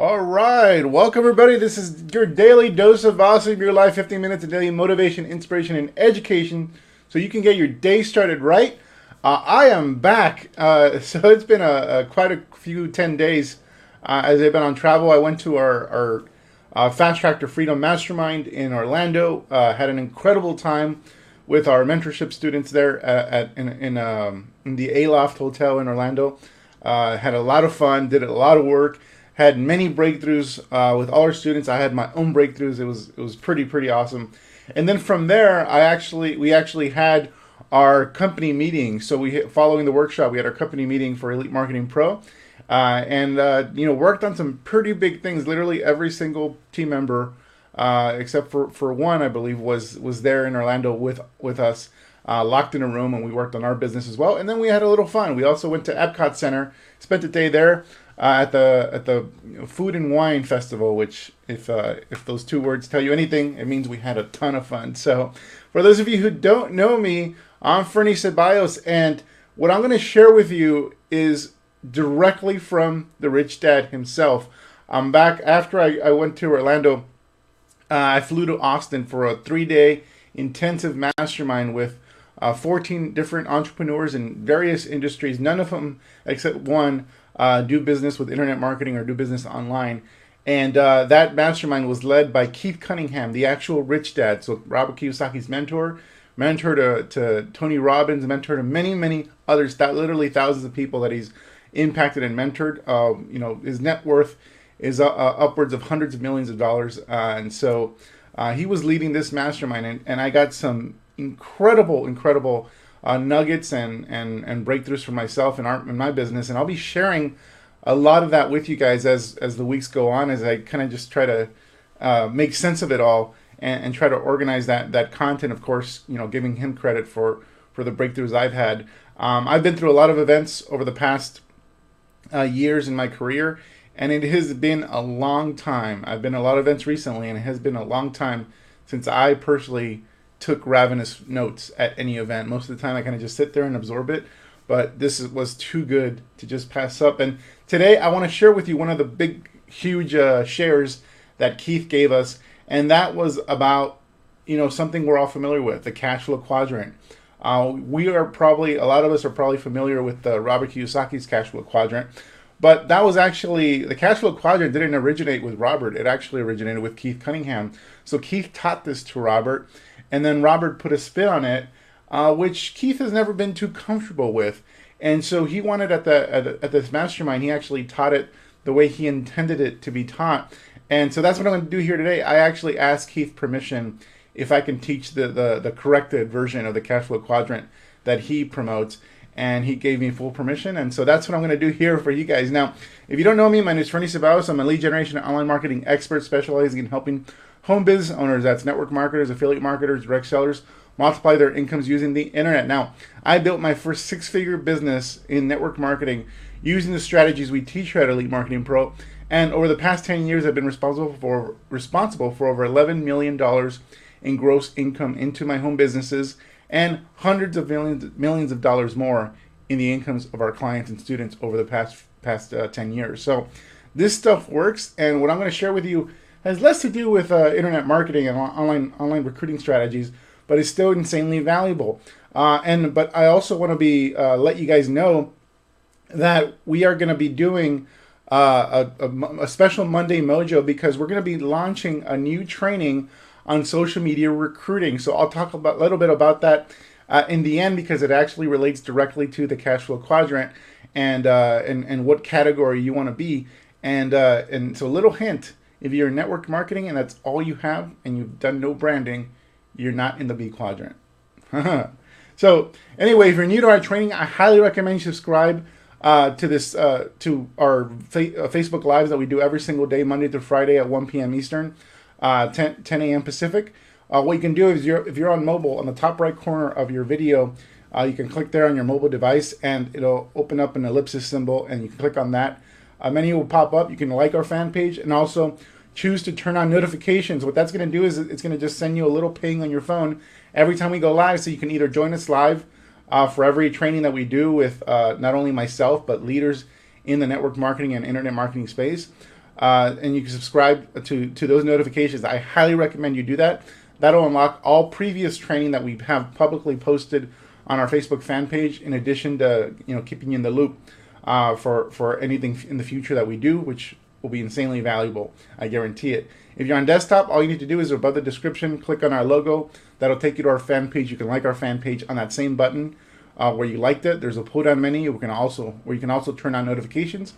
All right, welcome everybody. This is your daily dose of awesome, your life, 15 minutes of daily motivation, inspiration, and education so you can get your day started right. I am back. So it's been quite a few 10 days as I've been on travel. I went to our Fast Track to Freedom Mastermind in Orlando. Had an incredible time with our mentorship students there in the Aloft Hotel in Orlando. Had a lot of fun, did a lot of work, had many breakthroughs with all our students. I had my own breakthroughs. It was pretty awesome. And then from there, we actually had our company meeting. So following the workshop, we had our company meeting for Elite Marketing Pro, and worked on some pretty big things. Literally every single team member, except for one, I believe, was there in Orlando with us. Locked in a room, and we worked on our business as well. And then we had a little fun. We also went to Epcot Center, spent a day there at the Food and Wine Festival. Which, if those two words tell you anything, it means we had a ton of fun. So, for those of you who don't know me, I'm Ferny Ceballos, and what I'm going to share with you is directly from the Rich Dad himself. I'm back after I went to Orlando. I flew to Austin for a 3-day intensive mastermind with 14 different entrepreneurs in various industries. None of them, except one, do business with internet marketing or do business online. And that mastermind was led by Keith Cunningham, the actual Rich Dad. So Robert Kiyosaki's mentor to Tony Robbins, mentor to many others, literally thousands of people that he's impacted and mentored. His net worth is upwards of hundreds of millions of dollars. And so he was leading this mastermind, and I got some incredible nuggets and breakthroughs for myself in my business. And I'll be sharing a lot of that with you guys as the weeks go on, as I kind of just try to make sense of it all and try to organize that content. Of course, giving him credit for the breakthroughs I've had. I've been through a lot of events over the past years in my career, and it has been a long time. I've been to a lot of events recently, and it has been a long time since I personally took ravenous notes at any event. Most of the time I kind of just sit there and absorb it, but this was too good to just pass up. And today I want to share with you one of the big, huge shares that Keith gave us, and that was about something we're all familiar with, the Cashflow Quadrant. A lot of us are probably familiar with Robert Kiyosaki's Cashflow Quadrant, but that was actually, the Cashflow Quadrant didn't originate with Robert. It actually originated with Keith Cunningham. So Keith taught this to Robert, and then Robert put a spin on it, which Keith has never been too comfortable with. And so he wanted at this mastermind, he actually taught it the way he intended it to be taught. And so that's what I'm going to do here today. I actually asked Keith permission if I can teach the corrected version of the Cashflow Quadrant that he promotes. And he gave me full permission. And so that's what I'm going to do here for you guys. Now, if you don't know me, my name is Ferny Ceballos. I'm a lead generation and online marketing expert specializing in helping home business owners, that's network marketers, affiliate marketers, direct sellers, multiply their incomes using the internet. Now, I built my first 6-figure business in network marketing using the strategies we teach here at Elite Marketing Pro. And over the past 10 years, I've been responsible for over $11 million in gross income into my home businesses, and hundreds of millions of dollars more in the incomes of our clients and students over the past 10 years. So this stuff works, and what I'm going to share with you has less to do with internet marketing and online recruiting strategies, but it's still insanely valuable. But I also want to let you guys know that we are going to be doing a special Monday Mojo, because we're going to be launching a new training on social media recruiting. So I'll talk a little bit about that in the end, because it actually relates directly to the Cashflow Quadrant and what category you want to be. And so a little hint: if you're in network marketing and that's all you have and you've done no branding, you're not in the B quadrant. So anyway, if you're new to our training, I highly recommend you subscribe to our Facebook Lives that we do every single day, Monday through Friday at 1 p.m. Eastern. 10 a.m. Pacific. What you can do is, if you're on mobile, on the top right corner of your video, you can click there on your mobile device, and it'll open up an ellipsis symbol, and you can click on that. A menu will pop up. You can like our fan page, and also choose to turn on notifications. What that's going to do is it's going to just send you a little ping on your phone every time we go live, so you can either join us live for every training that we do with not only myself, but leaders in the network marketing and internet marketing space. and you can subscribe to those notifications. I highly recommend you do that. That'll unlock all previous training that we have publicly posted on our Facebook fan page, in addition to keeping you in the loop for anything in the future that we do, which will be insanely valuable. I guarantee it. If you're on desktop, all you need to do is above the description, click on our logo. That'll take you to our fan page. You can like our fan page on that same button where you liked it. There's a pull-down menu where you can also turn on notifications.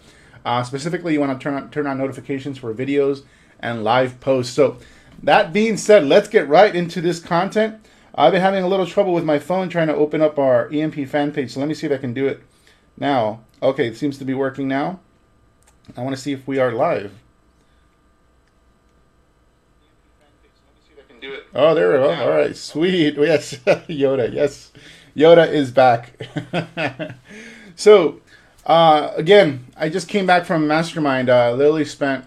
Specifically, you want to turn on notifications for videos and live posts. So that being said, let's get right into this content. I've been having a little trouble with my phone trying to open up our EMP fan page. So let me see if I can do it now. Okay, it seems to be working now. I want to see if we are live. Oh, there we go. All right, sweet. Yes, Yoda. Yes, Yoda is back. So, again, I just came back from a mastermind. Literally spent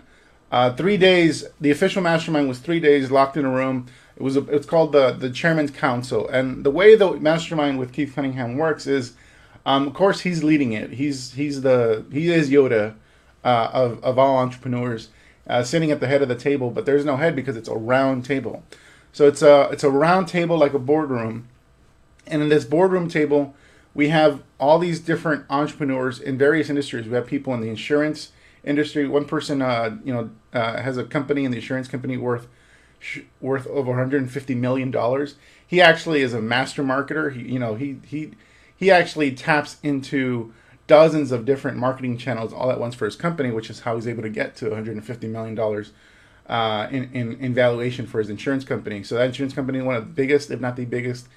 3 days. The official mastermind was 3 days locked in a room. It's called the Chairman's Council, and the way the mastermind with Keith Cunningham works is, of course, he's leading it. He is Yoda of all entrepreneurs, sitting at the head of the table. But there's no head because it's a round table. So it's a round table like a boardroom, and in this boardroom table, we have all these different entrepreneurs in various industries. We have people in the insurance industry. One person, has a company in the insurance company worth over $150 million. He actually is a master marketer. He actually taps into dozens of different marketing channels all at once for his company, which is how he's able to get to $150 million in valuation for his insurance company. So that insurance company is one of the biggest, if not the biggest,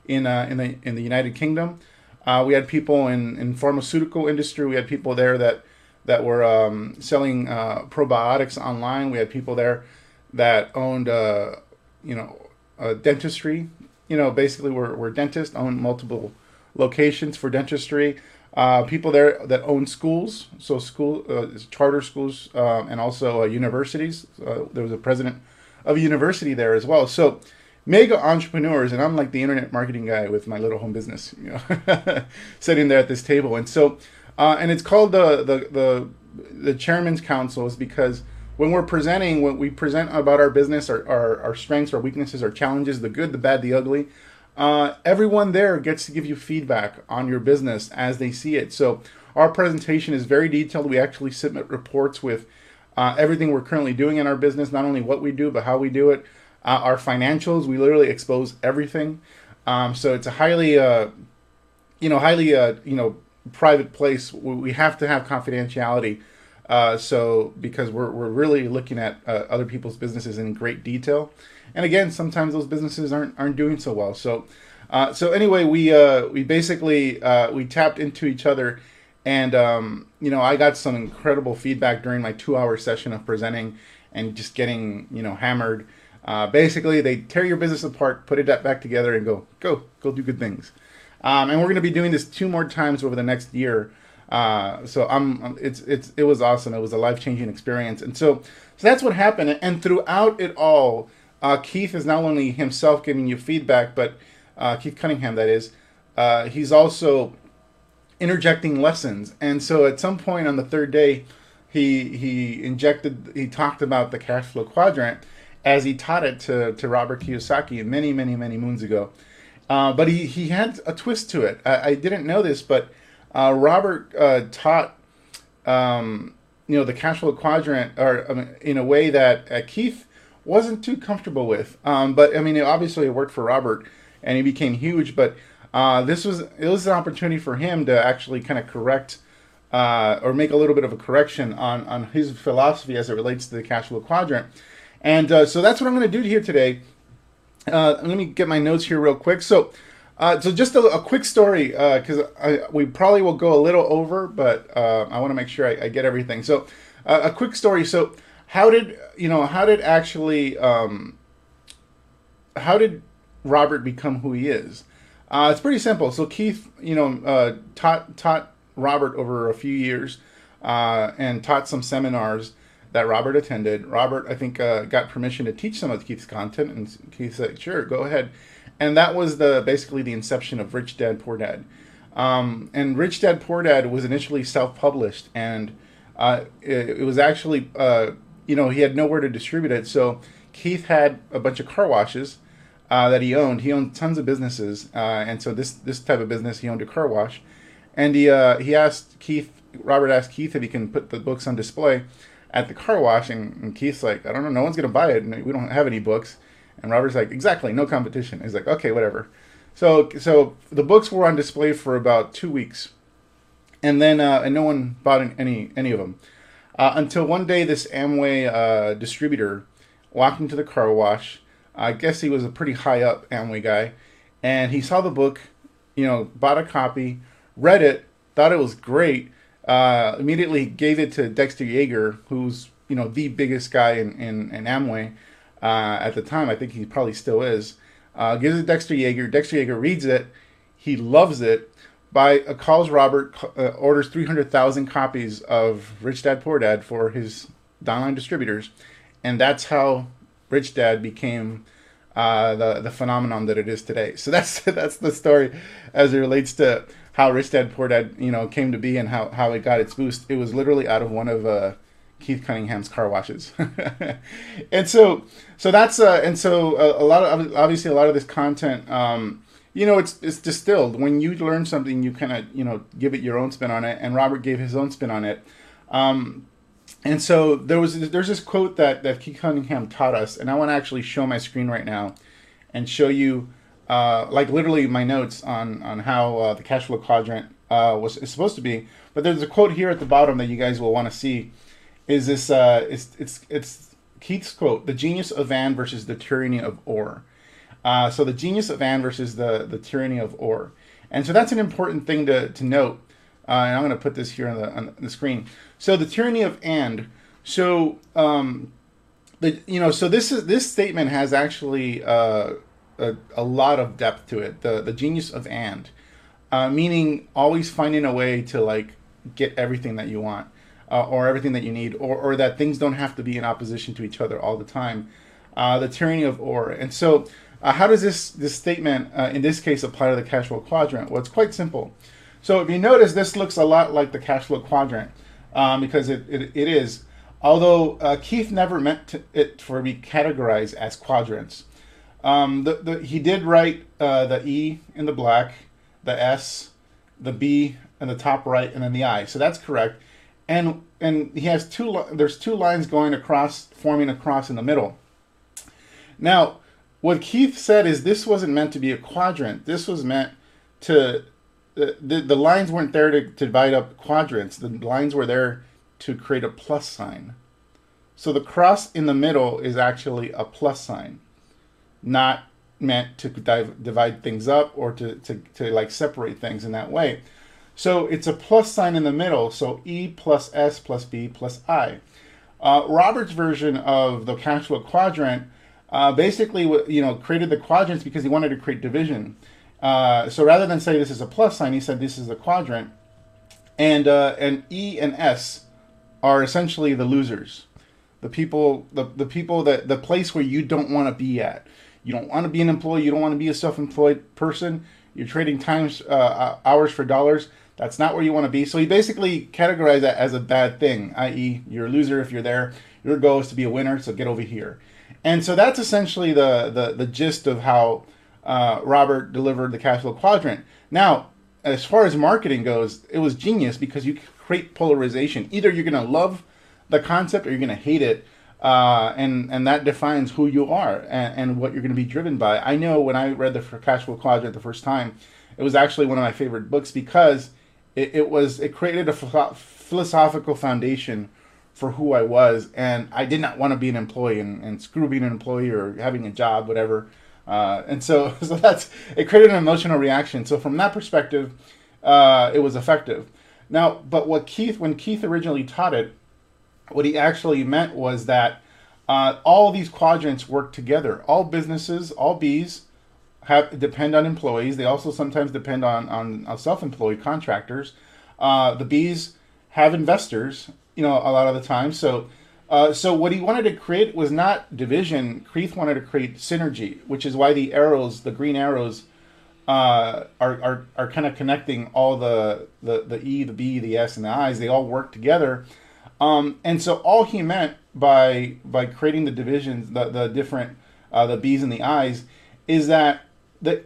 in the United Kingdom. We had people in pharmaceutical industry. We had people there that were selling probiotics online. We had people there that owned dentistry. Basically were dentists, owned multiple locations for dentistry. People there that own schools, so charter schools, and also universities. There was a president of a university there as well. So mega entrepreneurs, and I'm like the internet marketing guy with my little home business, sitting there at this table. And so, and it's called the Chairman's Council, is because when we present about our business, our strengths, our weaknesses, our challenges, the good, the bad, the ugly. Everyone there gets to give you feedback on your business as they see it. So our presentation is very detailed. We actually submit reports with everything we're currently doing in our business, not only what we do, but how we do it. Our financials, we literally expose everything. So it's a highly private place. We have to have confidentiality. So because we're really looking at other people's businesses in great detail. And again, sometimes those businesses aren't doing so well. So anyway, we basically we tapped into each other, and I got some incredible feedback during my 2-hour session of presenting and just getting hammered. Basically, they tear your business apart, put it back together, and go do good things. And we're going to be doing this 2 more times over the next year. So it was awesome. It was a life-changing experience, and so that's what happened. And throughout it all, Keith is not only himself giving you feedback, but Keith Cunningham, that is, he's also interjecting lessons. And so at some point on the 3rd day, he talked about the Cashflow Quadrant as he taught it to Robert Kiyosaki many moons ago. But he had a twist to it. I didn't know this, but Robert taught the Cashflow Quadrant in a way that Keith wasn't too comfortable with. But I mean, obviously it worked for Robert, and he became huge. But it was an opportunity for him to actually kind of correct or make a little bit of a correction on his philosophy as it relates to the Cashflow Quadrant. And so that's what I'm going to do here today. Let me get my notes here real quick. So just a quick story, because we probably will go a little over, but I want to make sure I get everything. So a quick story. So how did Robert become who he is? It's pretty simple. So Keith, taught Robert over a few years, and taught some seminars that Robert attended. Robert, I think, got permission to teach some of Keith's content, and Keith said, "Sure, go ahead." And that was basically the inception of Rich Dad Poor Dad. And Rich Dad Poor Dad was initially self-published, and It was actually, he had nowhere to distribute it. So Keith had a bunch of car washes that he owned. He owned tons of businesses, and so this type of business, he owned a car wash, and he asked Keith. Robert asked Keith if he can put the books on display at the car wash, and Keith's like, I don't know, no one's gonna buy it, and we don't have any books. And Robert's like, exactly, no competition. He's like, okay, whatever. So the books were on display for about 2 weeks, and then and no one bought any of them until one day this Amway distributor walked into the car wash. I guess he was a pretty high up Amway guy, and he saw the book, bought a copy, read it, thought it was great. Immediately gave it to Dexter Yeager, who's the biggest guy in Amway at the time. I think he probably still is. Gives it to Dexter Yeager. Dexter Yeager reads it. He loves it. Calls Robert, orders 300,000 copies of Rich Dad Poor Dad for his online distributors, and that's how Rich Dad became the phenomenon that it is today. So that's the story as it relates to how Rich Dad Poor Dad came to be and how it got its boost. It was literally out of one of Keith Cunningham's car washes. And so that's a lot of, obviously, a lot of this content, it's distilled. When you learn something, you kind of give it your own spin on it, and Robert gave his own spin on it. And so there's this quote that Keith Cunningham taught us, and I want to actually show my screen right now and show you like literally my notes on how the cash flow quadrant is supposed to be. But there's a quote here at the bottom that you guys will want to see. Is this it's Keith's quote: "The genius of Van versus the tyranny of Or." So the genius of Van versus the tyranny of Or, and so that's an important thing to note. And I'm going to put this here on the screen. So the tyranny of and. So so this statement has actually a lot of depth to it. The genius of and, meaning always finding a way to get everything that you want, or everything that you need, or that things don't have to be in opposition to each other all the time. The tyranny of Or. And so how does this statement in this case apply to the cash flow quadrant? Well, it's quite simple. So if you notice, this looks a lot like the cash flow quadrant because it is. Although Keith never meant it to be categorized as quadrants. He did write the E in the black, the S, the B in the top right, and then the I. So that's correct. And he has there's two lines going across, forming a cross in the middle. Now, what Keith said is this wasn't meant to be a quadrant. This was meant to the lines weren't there to divide up quadrants. The lines were there to create a plus sign. So the cross in the middle is actually a plus sign, not meant to divide things up or to separate things in that way. So it's a plus sign in the middle. So E plus S plus B plus I. Robert's version of the cash flow quadrant basically created the quadrants because he wanted to create division. So rather than say this is a plus sign, he said this is a quadrant, and E and S are essentially the losers, the people the place where you don't want to be at. You don't want to be an employee. You don't want to be a self-employed person. You're trading hours for dollars. That's not where you want to be. So he basically categorized that as a bad thing, i.e., you're a loser if you're there. Your goal is to be a winner, so get over here. And so that's essentially the gist of how Robert delivered the cash flow quadrant. Now, as far as marketing goes, it was genius because you create polarization. Either you're going to love the concept or you're going to hate it, and that defines who you are and what you're going to be driven by. I know when I read the cash flow quadrant the first time, it was actually one of my favorite books because it created a philosophical foundation for who I was, and I did not want to be an employee and screw being an employee or having a job, whatever. And so it created an emotional reaction. So from that perspective, it was effective. Now, but when Keith originally taught it, what he actually meant was that all these quadrants work together. All businesses, all Bs, depend on employees. They also sometimes depend on self-employed contractors. The Bs have investors, a lot of the time. So what he wanted to create was not division. Keith wanted to create synergy, which is why the arrows, the green arrows, are kind of connecting all the E, the B, the S, and the I's. They all work together And so all he meant by creating the divisions, the different the B's and the I's, is that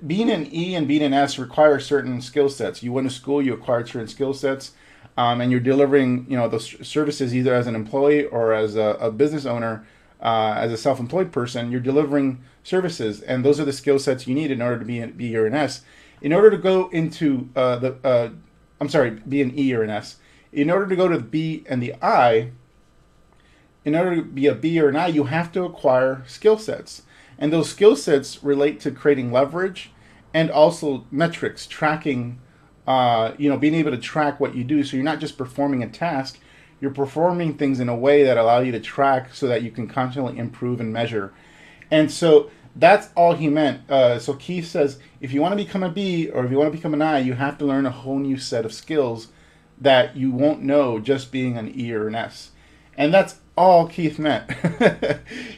being an E and being an S require certain skill sets. You went to school, you acquired certain skill sets, and you're delivering those services either as an employee or as a business owner, as a self-employed person. You're delivering services, and those are the skill sets you need in order to be an B or an S. In order to go into be an E or an S. In order to go to the B and the I, in order to be a B or an I, you have to acquire skill sets. And those skill sets relate to creating leverage and also metrics, tracking, being able to track what you do. So you're not just performing a task, you're performing things in a way that allow you to track so that you can constantly improve and measure. And so that's all he meant. So Keith says, if you want to become a B or if you want to become an I, you have to learn a whole new set of skills that you won't know just being an E or an S. And that's all Keith meant.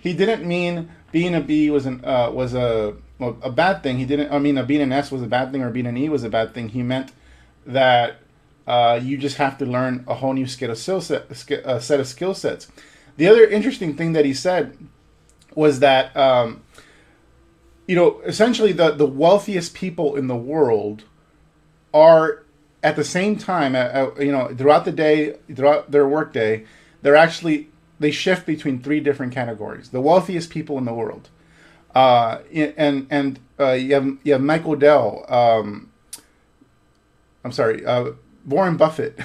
He didn't mean being a B was a bad thing. He didn't. I mean, being an S was a bad thing or being an E was a bad thing. He meant that you just have to learn a whole new set of skill sets. The other interesting thing that he said was that essentially the wealthiest people in the world are at the same time, throughout the day, throughout their work day, they shift between three different categories. The wealthiest people in the world, you have Michael Dell. Warren Buffett,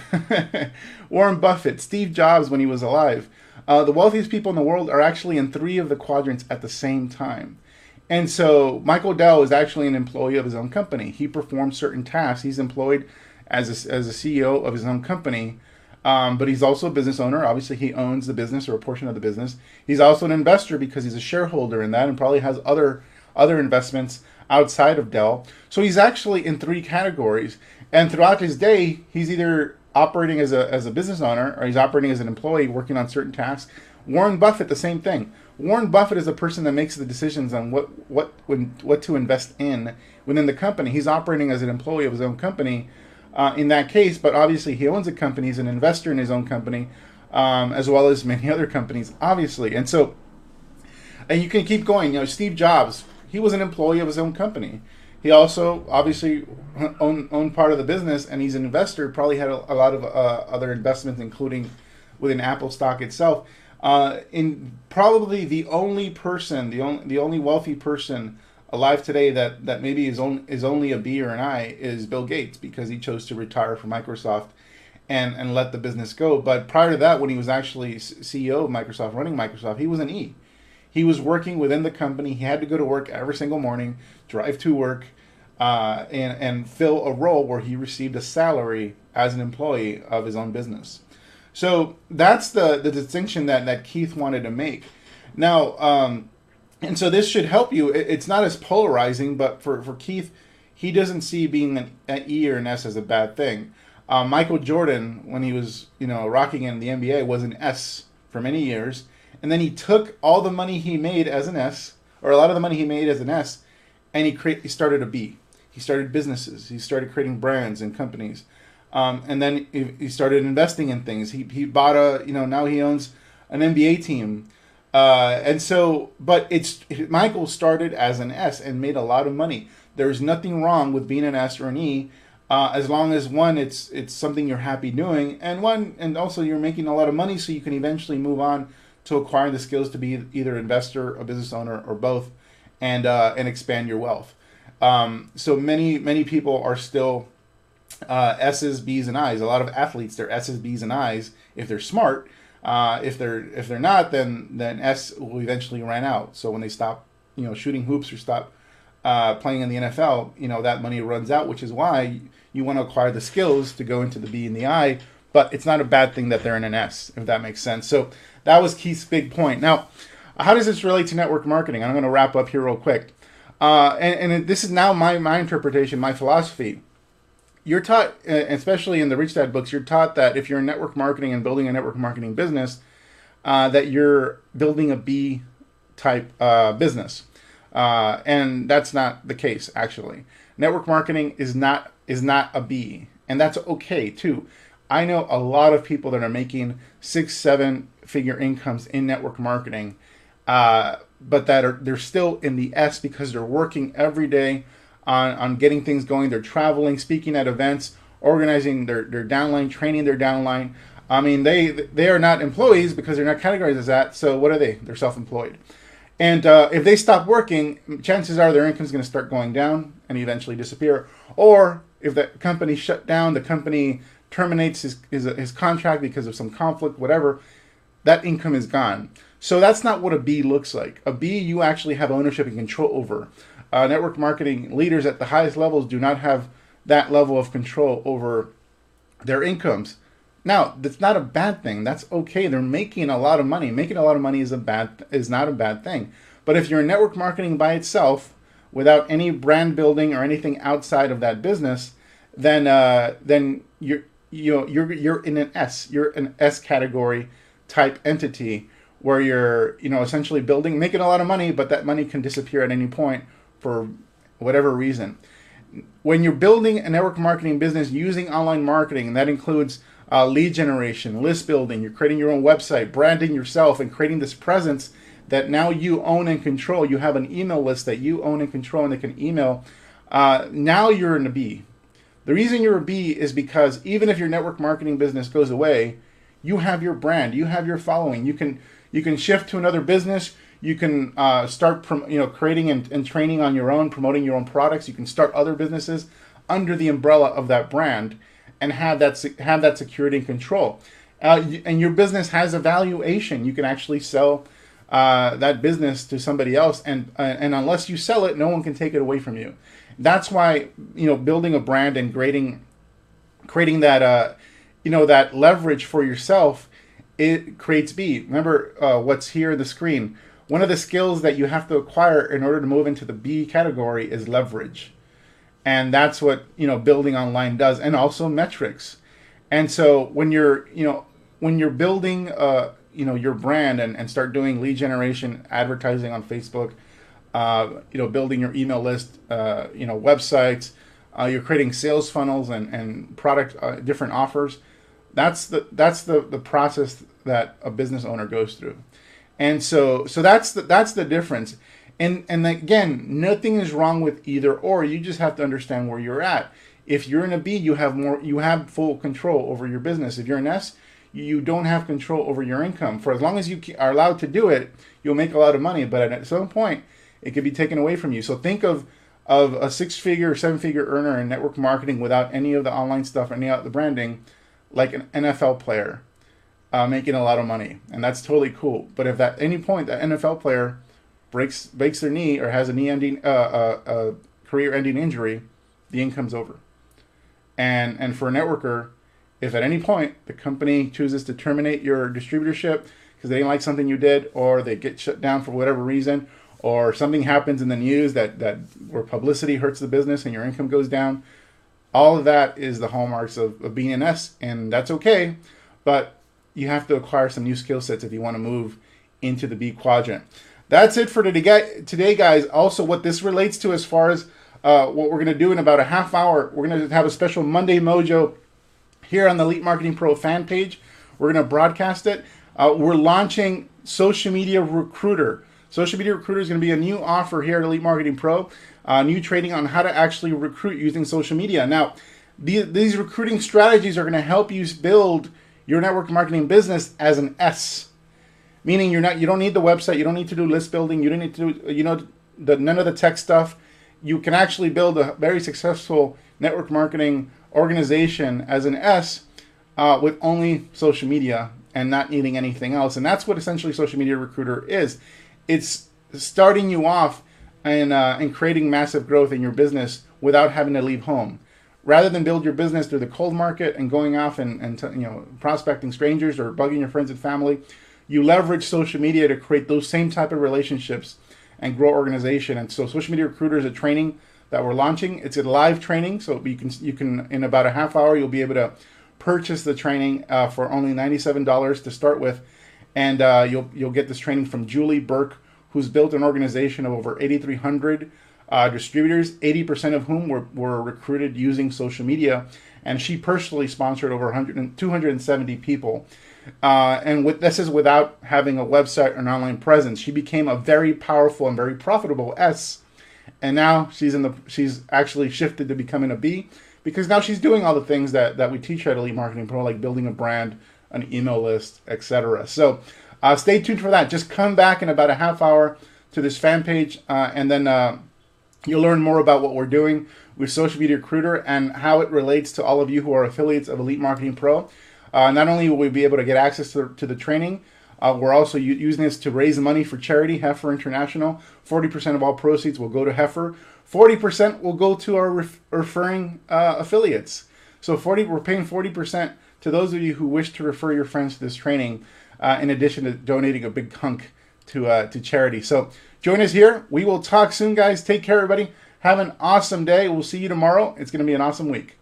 Warren Buffett, Steve Jobs when he was alive. The wealthiest people in the world are actually in three of the quadrants at the same time. And so Michael Dell is actually an employee of his own company. He performs certain tasks. He's employed as a CEO of his own company, but he's also a business owner. Obviously, he owns the business or a portion of the business. He's also an investor because he's a shareholder in that and probably has other investments outside of Dell. So he's actually in three categories. And throughout his day, he's either operating as a business owner or he's operating as an employee working on certain tasks. Warren Buffett, the same thing. Warren Buffett is the person that makes the decisions on what to invest in within the company. He's operating as an employee of his own company in that case, but obviously he owns a company. He's an investor in his own company, as well as many other companies, obviously. And you can keep going. Steve Jobs, he was an employee of his own company. He also obviously owned part of the business, and he's an investor. Probably had a lot of other investments, including within Apple stock itself. In probably the only wealthy person alive today that maybe is only a B or an I is Bill Gates, because he chose to retire from Microsoft and let the business go. But prior to that, when he was actually CEO of Microsoft, running Microsoft, he was an E. He was working within the company. He had to go to work every single morning, drive to work, and fill a role where he received a salary as an employee of his own business. So that's the distinction that Keith wanted to make. Now, and so this should help you. It's not as polarizing, but for Keith, he doesn't see being an E or an S as a bad thing. Michael Jordan, when he was rocking in the NBA, was an S for many years, and then he took all the money he made as an S, or a lot of the money he made as an S, and he started a B. He started businesses. He started creating brands and companies. And then he started investing in things. He bought now he owns an NBA team. But Michael started as an S and made a lot of money. There's nothing wrong with being an S or an E, as long as one, it's something you're happy doing, and also you're making a lot of money, so you can eventually move on to acquire the skills to be either investor, a business owner, or both, and expand your wealth. So many people are still S's, B's, and I's. A lot of athletes, they're S's, B's, and I's if they're smart. If they're not, then S will eventually run out. So when they stop, shooting hoops or stop playing in the NFL, that money runs out, which is why you want to acquire the skills to go into the B and the I. But it's not a bad thing that they're in an S, if that makes sense. So that was Keith's big point. Now, how does this relate to network marketing? I'm going to wrap up here real quick. And this is now my interpretation, my philosophy. You're taught, especially in the Rich Dad books, you're taught that if you're in network marketing and building a network marketing business, that you're building a B type business. And that's not the case, actually. Network marketing is not a B, and that's okay too. I know a lot of people that are making 6, 7 figure incomes in network marketing, but they're still in the S because they're working every day on getting things going. They're traveling, speaking at events, organizing their downline, training their downline. I mean, they are not employees because they're not categorized as that. So what are they? They're self-employed. And if they stop working, chances are their income is going to start going down and eventually disappear. Or if the company shut down, the company terminates his contract because of some conflict, whatever, that income is gone. So that's not what a B looks like. A B you actually have ownership and control over. Network marketing leaders at the highest levels do not have that level of control over their incomes. Now, that's not a bad thing. That's okay. They're making a lot of money. Making a lot of money is not a bad thing. But if you're in network marketing by itself, without any brand building or anything outside of that business, then you're in an S. You're an S category type entity where you're essentially making a lot of money, but that money can disappear at any point for whatever reason. When you're building a network marketing business using online marketing, and that includes lead generation, list building, you're creating your own website, branding yourself, and creating this presence that now you own and control. You have an email list that you own and control, and they can email. Now you're in a B. The reason you're a B is because even if your network marketing business goes away, you have your brand, you have your following. You can shift to another business. You can start creating and training on your own, promoting your own products. You can start other businesses under the umbrella of that brand and have that security and control. And your business has a valuation. You can actually sell that business to somebody else, and unless you sell it, no one can take it away from you. That's why building a brand and creating that that leverage for yourself, it creates B. Remember what's here in the screen. One of the skills that you have to acquire in order to move into the B category is leverage. And that's what building online does, and also metrics. And so when you're building your brand and start doing lead generation, advertising on Facebook, building your email list, websites, you're creating sales funnels and product different offers. That's the process that a business owner goes through. And so that's the difference. And again, nothing is wrong with either or. You just have to understand where you're at. If you're in a B, you have full control over your business. If you're an S, you don't have control over your income. For as long as you are allowed to do it, you'll make a lot of money. But at some point, it could be taken away from you. So think of a 6-figure or 7-figure earner in network marketing without any of the online stuff, any of the branding, like an NFL player making a lot of money. And that's totally cool. But if at any point that NFL player breaks their knee or has a knee-ending, career-ending injury, the income's over. And for a networker, if at any point the company chooses to terminate your distributorship because they didn't like something you did, or they get shut down for whatever reason, or something happens in the news that where publicity hurts the business and your income goes down, all of that is the hallmarks of being an S, and that's okay. But you have to acquire some new skill sets if you want to move into the B quadrant. That's it for today, guys. Also, what this relates to as far as what we're going to do in about a half hour, we're going to have a special Monday Mojo here on the Elite Marketing Pro fan page. We're going to broadcast it. We're launching Social Media Recruiter. Social Media Recruiter is going to be a new offer here at Elite Marketing Pro. New training on how to actually recruit using social media. Now, these recruiting strategies are going to help you build your network marketing business as an S. Meaning you don't need the website, you don't need to do list building, you don't need to do none of the tech stuff. You can actually build a very successful network marketing organization as an S with only social media and not needing anything else. And that's what essentially Social Media Recruiter is. It's starting you off and creating massive growth in your business without having to leave home. Rather than build your business through the cold market and going off and prospecting strangers or bugging your friends and family, you leverage social media to create those same type of relationships and grow organization. And so Social Media Recruiter is a training that we're launching. It's a live training, so you can in about a half hour you'll be able to purchase the training for only $97 to start with, and you'll get this training from Julie Burke, who's built an organization of over 8,300 distributors, 80% of whom were recruited using social media. and she personally sponsored over 270 people. And this is without having a website or an online presence. She became a very powerful and very profitable S, and now she's actually shifted to becoming a B, because now she's doing all the things that we teach her at Elite Marketing Pro, like building a brand, an email list, etc. So stay tuned for that. Just come back in about a half hour to this fan page, and then you'll learn more about what we're doing with Social Media Recruiter and how it relates to all of you who are affiliates of Elite Marketing Pro. Not only will we be able to get access to the training, we're also using this to raise money for charity, Heifer International. 40% of all proceeds will go to Heifer. 40% will go to our referring affiliates. So we're paying 40% to those of you who wish to refer your friends to this training, in addition to donating a big hunk to charity. So join us here. We will talk soon, guys. Take care, everybody. Have an awesome day. We'll see you tomorrow. It's going to be an awesome week.